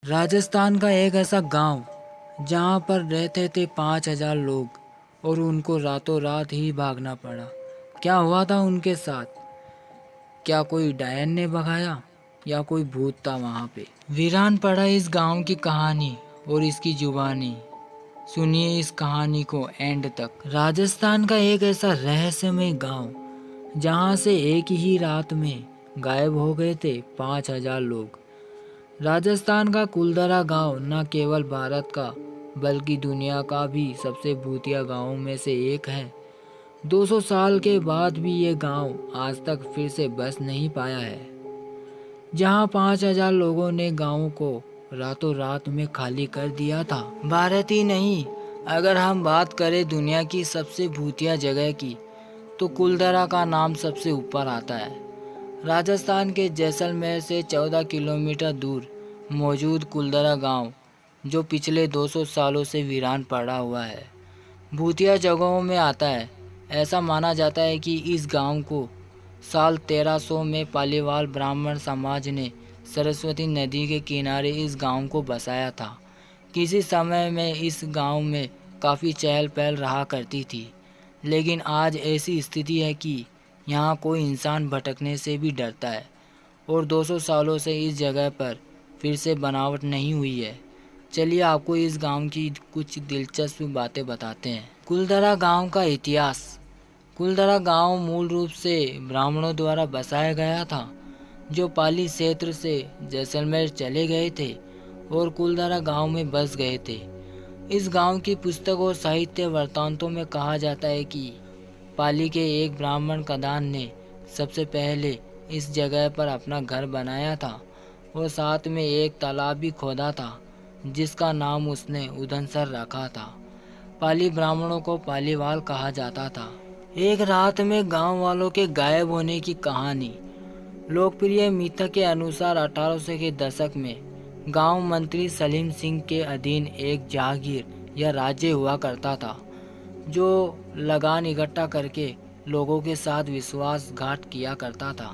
राजस्थान का एक ऐसा गांव जहां पर रहते थे 5,000 लोग और उनको रातों रात ही भागना पड़ा। क्या हुआ था उनके साथ? क्या कोई डायन ने भगाया या कोई भूत था वहां पे? वीरान पड़ा इस गांव की कहानी और इसकी जुबानी। सुनिए इस कहानी को एंड तक। राजस्थान का एक ऐसा रहस्यमय गांव जहां से एक ही रात में गायब हो गए थे 5,000 लोग। राजस्थान का कुलधरा गांव न केवल भारत का बल्कि दुनिया का भी सबसे भूतिया गांवों में से एक है। 200 साल के बाद भी ये गांव आज तक फिर से बस नहीं पाया है। जहां 5,000 लोगों ने गांव को रातों रात में खाली कर दिया था। भारत ही नहीं, अगर हम बात करें दुनिया की सबसे भूतिया जगह की तो कुलधरा का नाम सबसे ऊपर आता है। राजस्थान के जैसलमेर से 14 किलोमीटर दूर मौजूद कुलधरा गांव, जो पिछले 200 सालों से वीरान पड़ा हुआ है, भूतिया जगहों में आता है। ऐसा माना जाता है कि इस गांव को साल 1300 में पालीवाल ब्राह्मण समाज ने सरस्वती नदी के किनारे इस गांव को बसाया था। किसी समय में इस गांव में काफ़ी चहल पहल रहा करती थी, लेकिन आज ऐसी स्थिति है कि यहाँ कोई इंसान भटकने से भी डरता है और 200 सालों से इस जगह पर फिर से बनावट नहीं हुई है। चलिए आपको इस गांव की कुछ दिलचस्प बातें बताते हैं। कुलधरा गांव का इतिहास। कुलधरा गांव मूल रूप से ब्राह्मणों द्वारा बसाया गया था, जो पाली क्षेत्र से जैसलमेर चले गए थे और कुलधरा गांव में बस गए थे। इस गांव की पुस्तक और साहित्य वृत्तांतों में कहा जाता है कि पाली के एक ब्राह्मण कदान ने सबसे पहले इस जगह पर अपना घर बनाया था और साथ में एक तालाब भी खोदा था, जिसका नाम उसने उदनसर रखा था। पाली ब्राह्मणों को पालीवाल कहा जाता था। एक रात में गांव वालों के गायब होने की कहानी। लोकप्रिय मिथ के अनुसार 1800 के दशक में गांव मंत्री सलीम सिंह के अधीन एक जागीर या राज्य हुआ करता था, जो लगान इकट्ठा करके लोगों के साथ विश्वासघात किया करता था।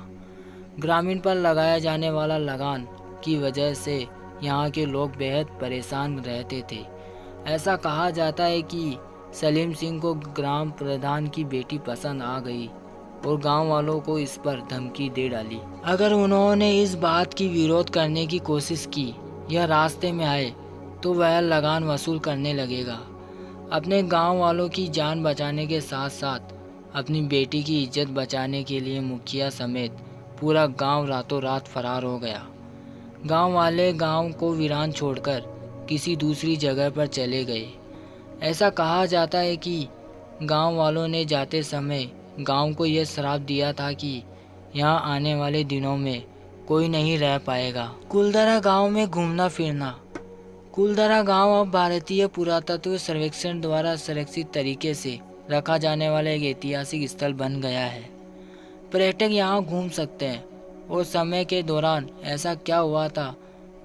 ग्रामीण पर लगाया जाने वाला लगान की वजह से यहाँ के लोग बेहद परेशान रहते थे। ऐसा कहा जाता है कि सलीम सिंह को ग्राम प्रधान की बेटी पसंद आ गई और गांव वालों को इस पर धमकी दे डाली। अगर उन्होंने इस बात की विरोध करने की कोशिश की या रास्ते में आए तो वह लगान वसूल करने लगेगा। अपने गांव वालों की जान बचाने के साथ साथ अपनी बेटी की इज्जत बचाने के लिए मुखिया समेत पूरा गांव रातों रात फरार हो गया। गांव वाले गांव को वीरान छोड़कर किसी दूसरी जगह पर चले गए। ऐसा कहा जाता है कि गांव वालों ने जाते समय गांव को यह श्राप दिया था कि यहाँ आने वाले दिनों में कोई नहीं रह पाएगा। कुलधरा गांव में घूमना फिरना। कुलधरा गांव अब भारतीय पुरातत्व सर्वेक्षण द्वारा सुरक्षित तरीके से रखा जाने वाला एक ऐतिहासिक स्थल बन गया है। पर्यटक यहाँ घूम सकते हैं और समय के दौरान ऐसा क्या हुआ था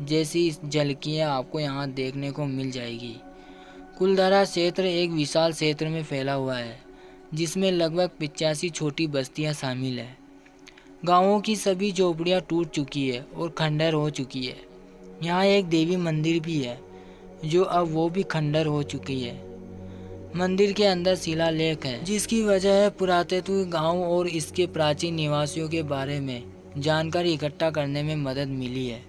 जैसी झलकियाँ आपको यहाँ देखने को मिल जाएगी। कुलधरा क्षेत्र एक विशाल क्षेत्र में फैला हुआ है, जिसमें लगभग 85 छोटी बस्तियाँ शामिल हैं। गांवों की सभी झोपड़ियाँ टूट चुकी है और खंडर हो चुकी है। यहाँ एक देवी मंदिर भी है, जो अब वो भी खंडर हो चुकी है। मंदिर के अंदर शिलालेख है, जिसकी वजह है पुरातत्व गांव और इसके प्राचीन निवासियों के बारे में जानकारी इकट्ठा करने में मदद मिली है।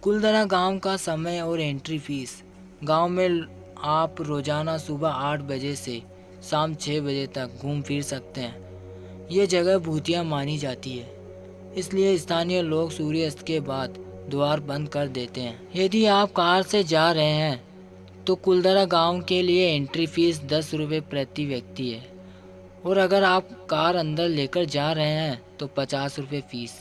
कुलधरा गांव का समय और एंट्री फीस। गांव में आप रोजाना सुबह 8 बजे से शाम 6 बजे तक घूम फिर सकते हैं। ये जगह भूतिया मानी जाती है, इसलिए स्थानीय लोग सूर्यास्त के बाद द्वार बंद कर देते हैं। यदि आप कार से जा रहे हैं तो कुलधरा गांव के लिए एंट्री फीस 10 रुपये प्रति व्यक्ति है, और अगर आप कार अंदर लेकर जा रहे हैं तो 50 रुपये फीस।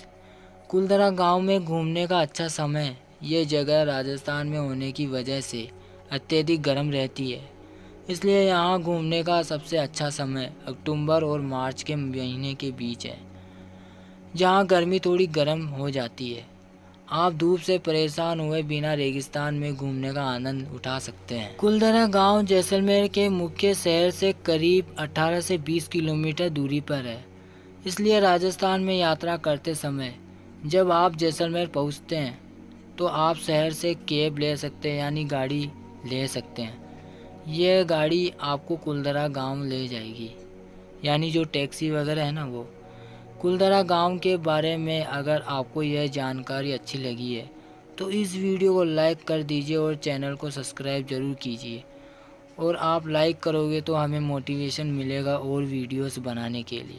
कुलधरा गांव में घूमने का अच्छा समय। ये जगह राजस्थान में होने की वजह से अत्यधिक गर्म रहती है, इसलिए यहाँ घूमने का सबसे अच्छा समय अक्टूबर और मार्च के महीने के बीच है, जहाँ गर्मी थोड़ी गर्म हो जाती है। आप धूप से परेशान हुए बिना रेगिस्तान में घूमने का आनंद उठा सकते हैं। कुलधरा गांव जैसलमेर के मुख्य शहर से करीब 18 से 20 किलोमीटर दूरी पर है, इसलिए राजस्थान में यात्रा करते समय जब आप जैसलमेर पहुंचते हैं तो आप शहर से कैब ले सकते हैं, यानी गाड़ी ले सकते हैं। यह गाड़ी आपको कुलधरा गांव ले जाएगी, यानी जो टैक्सी वगैरह है ना वो। कुलधरा गांव के बारे में अगर आपको यह जानकारी अच्छी लगी है तो इस वीडियो को लाइक कर दीजिए और चैनल को सब्सक्राइब ज़रूर कीजिए। और आप लाइक करोगे तो हमें मोटिवेशन मिलेगा और वीडियोस बनाने के लिए।